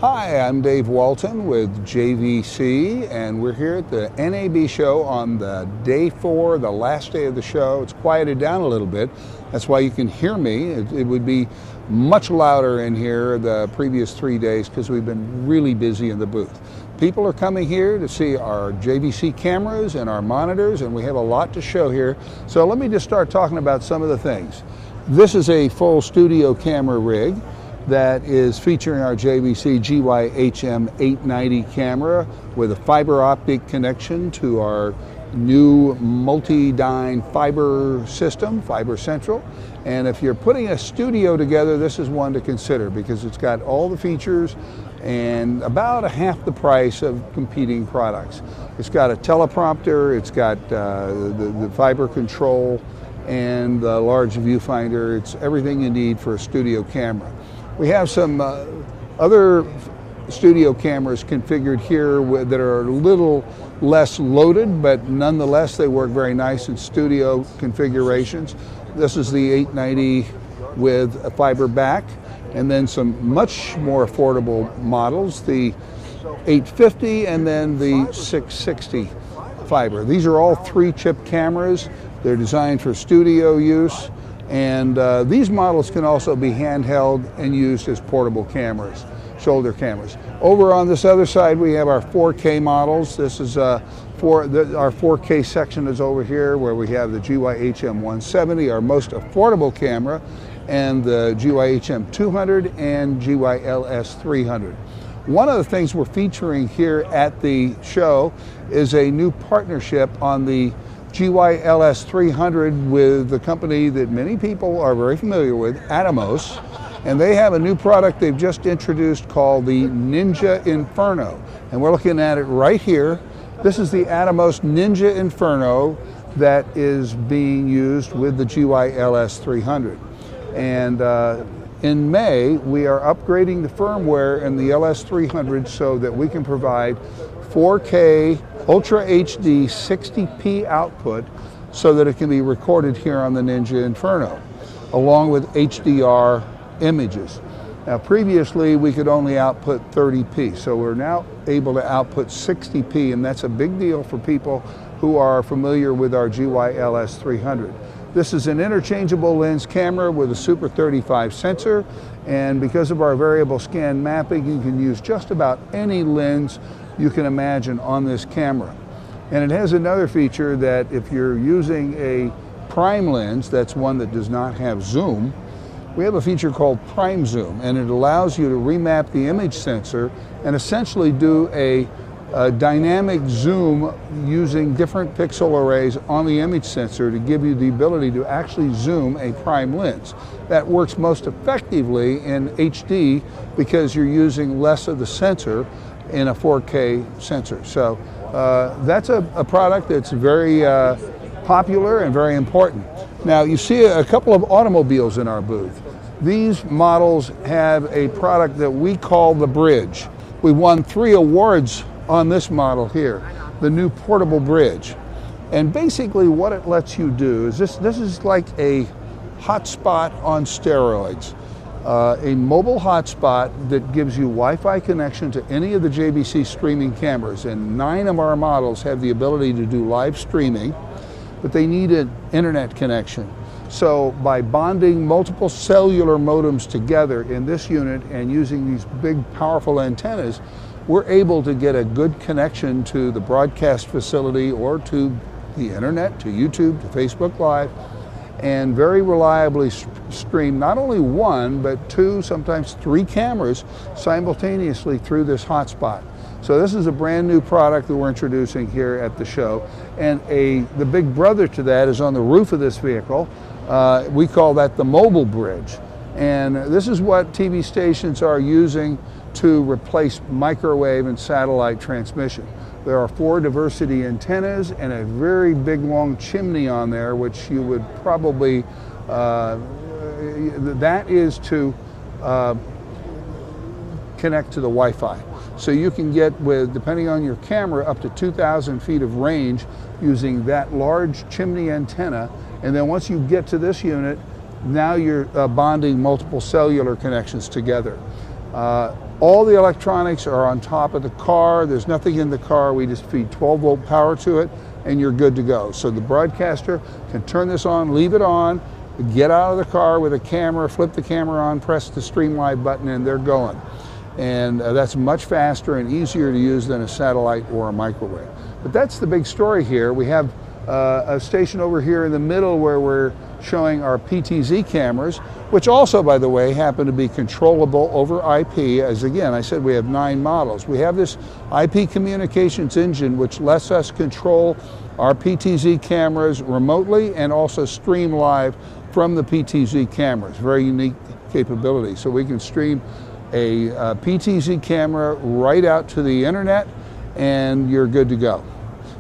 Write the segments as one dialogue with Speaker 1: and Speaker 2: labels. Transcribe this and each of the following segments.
Speaker 1: Hi, I'm Dave Walton with JVC, and we're here at the NAB show on the day 4, the last day of the show. It's quieted down a little bit. That's why you can hear me. It would be much louder in here the previous 3 days because we've been really busy in the booth. People are coming here to see our JVC cameras and our monitors, and we have a lot to show here. So let me just start talking about some of the things. This is a full studio camera rig that is featuring our JVC GY-HM 890 camera with a fiber optic connection to our new multi-dyne fiber system, Fiber Central. And if you're putting a studio together, this is one to consider because it's got all the features and about half the price of competing products. It's got a teleprompter, it's got the fiber control and the large viewfinder. It's everything you need for a studio camera. We have some other studio cameras configured here that are a little less loaded, but nonetheless they work very nice in studio configurations. This is the 890 with a fiber back, and then some much more affordable models, the 850 and then the 660 fiber. These are all 3-chip cameras. They're designed for studio use. And these models can also be handheld and used as portable cameras, shoulder cameras. Over on this other side, we have our 4K models. This is our 4K section is over here where we have the GY-HM 170, our most affordable camera, and the GY-HM 200 and GY-LS 300. One of the things we're featuring here at the show is a new partnership on the GY-LS 300 with the company that many people are very familiar with, Atomos, and they have a new product they've just introduced called the Ninja Inferno, and we're looking at it right here. This is the Atomos Ninja Inferno that is being used with the GY-LS 300, and in May we are upgrading the firmware in the LS 300 so that we can provide 4K Ultra HD 60p output so that it can be recorded here on the Ninja Inferno, along with HDR images. Now previously we could only output 30p, so we're now able to output 60p, and that's a big deal for people who are familiar with our GY-LS 300. This is an interchangeable lens camera with a Super 35 sensor, and because of our variable scan mapping, you can use just about any lens you can imagine on this camera. And it has another feature that if you're using a prime lens, that's one that does not have zoom, we have a feature called prime zoom, and it allows you to remap the image sensor and essentially do a dynamic zoom using different pixel arrays on the image sensor to give you the ability to actually zoom a prime lens. That works most effectively in HD because you're using less of the sensor in a 4K sensor. So that's a product that's very popular and very important. Now you see a couple of automobiles in our booth. These models have a product that we call the Bridge. We won 3 awards on this model here, the new portable Bridge. And basically what it lets you do is this is like a hotspot on steroids. A mobile hotspot that gives you Wi-Fi connection to any of the JVC streaming cameras, and 9 of our models have the ability to do live streaming, but they need an internet connection. So by bonding multiple cellular modems together in this unit and using these big powerful antennas, we're able to get a good connection to the broadcast facility or to the internet, to YouTube, to Facebook Live, and very reliably stream not only 1, but 2, sometimes 3 cameras simultaneously through this hotspot. So this is a brand new product that we're introducing here at the show. And the big brother to that is on the roof of this vehicle. We call that the Mobile Bridge. And this is what TV stations are using to replace microwave and satellite transmission. There are 4 diversity antennas and a very big long chimney on there, which you would probably, that is to connect to the Wi-Fi. So you can get, with, depending on your camera, up to 2,000 feet of range using that large chimney antenna. And then once you get to this unit, now you're bonding multiple cellular connections together. All the electronics are on top of the car. There's nothing in the car. We just feed 12-volt power to it, and you're good to go. So the broadcaster can turn this on, leave it on, get out of the car with a camera, flip the camera on, press the Stream Live button, and they're going. And that's much faster and easier to use than a satellite or a microwave. But that's the big story here. We have a station over here in the middle where we're showing our PTZ cameras, which also, by the way, happen to be controllable over IP. As again, I said, we have 9 models. We have this IP communications engine which lets us control our PTZ cameras remotely and also stream live from the PTZ cameras. Very unique capability. So we can stream a PTZ camera right out to the internet and you're good to go.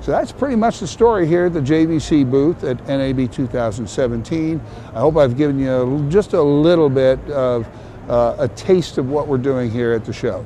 Speaker 1: So that's pretty much the story here at the JVC booth at NAB 2017. I hope I've given you just a little bit of a taste of what we're doing here at the show.